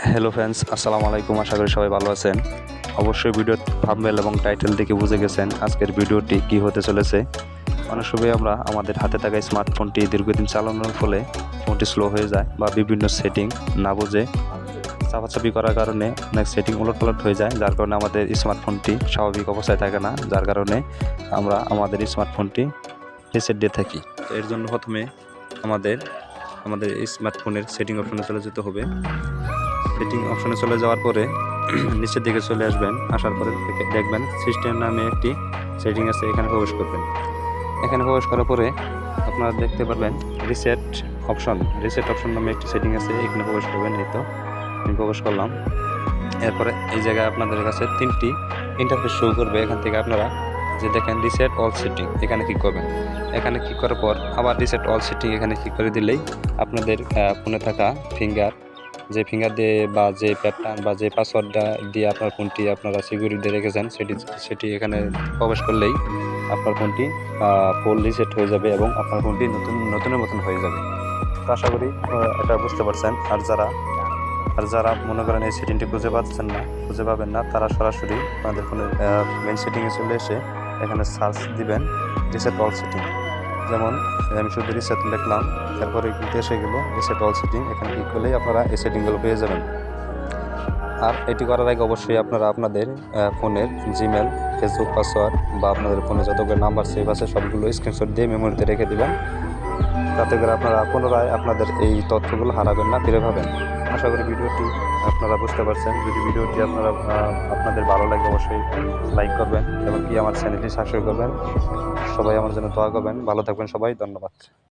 Hello friends, আসসালামু আলাইকুম। আশা করি সবাই ভালো আছেন। অবশ্যই ভিডিও থাম্বনেল এবং টাইটেল দেখে বুঝে গেছেন আজকের ভিডিওটি কী হতে চলেছে। অনেক সময় আমরা আমাদের হাতে থাকা স্মার্টফোনটি দীর্ঘদিন চালানোর ফলে ফোনটি স্লো হয়ে যায় বা বিভিন্ন সেটিং না বুঝে চাপাচাপি করার কারণে অনেক সেটিং উলটপালট হয়ে যায়, যার কারণে আমাদের স্মার্টফোনটি স্বাভাবিক অবস্থায় থাকে না, যার কারণে আমরা আমাদের স্মার্টফোনটি রিসেট দিয়ে থাকি। তো এর জন্য প্রথমে আমাদের স্মার্টফোনের সেটিং অপশনে চলে যেতে হবে। সেটিং অপশনে চলে যাওয়ার পরে নিচের দিকে চলে আসবেন। আসার পরে দেখবেন সিস্টেম নামে একটি সেটিং আছে, এখানে প্রবেশ করবেন। এখানে প্রবেশ করার পরে আপনারা দেখতে পারবেন রিসেট অপশন নামে একটি সেটিং আছে, এখানে প্রবেশ করবেন। এই তো আমি প্রবেশ করলাম। এরপরে এই জায়গায় আপনাদের কাছে তিনটি ইন্টারফেস শো করবে। এখান থেকে আপনারা যে দেখেন রিসেট অল সেটিং, এখানে ক্লিক করবেন। এখানে ক্লিক করার পর আবার রিসেট অল সেটিং এখানে ক্লিক করে দিলেই আপনাদের ফোনে থাকা ফিঙ্গার দিয়ে বা যে প্যাটার্ন বা যে পাসওয়ার্ডটা দিয়ে আপনার ফোনটি আপনারা সিকিউরিটি রেখেছেন সেটি এখানে প্রবেশ করলেই আপনার ফোনটি ফুল রিসেট হয়ে যাবে এবং আপনার ফোনটি নতুনের মতন হয়ে যাবে। তো আশা করি এটা বুঝতে পারছেন। আর যারা মনে করেন এই সেটিংটি খুঁজে পাবেন না, তারা সরাসরি আপনাদের ফোনের মেইন সেটিংয়ে চলে এসে এখানে সার্চ দিবেন রিসেট অল সেটিং। যেমন আমি শুধু রিসেট লিখলাম, তারপরে কিন্তু এসে গেল রিসেট অল সেটিং। এখানে ক্লিক করলেই আপনারা এই সেটিংগুলো পেয়ে যাবেন। আর এটি করার আগে অবশ্যই আপনারা আপনাদের ফোনের জিমেল, ফেসবুক পাসওয়ার্ড বা আপনাদের ফোনে যতগুলো নাম্বার সেভ আছে সবগুলো স্ক্রিনশট দিয়ে মেমোরিতে রেখে দেবেন। তাতে করে আপনারা পুনরায় আপনাদের এই তথ্যগুলো হারাবেন না, ফিরে পাবেন। আশা করি ভিডিওটি আপনারা বুঝতে পারছেন। যদি ভিডিওটি আপনাদের ভালো লাগে অবশ্যই লাইক করবেন এবং কি আমার চ্যানেলটি সাবস্ক্রাইব করবেন। সবাই আমার জন্য দোয়া করবেন। ভালো থাকবেন সবাই, ধন্যবাদ।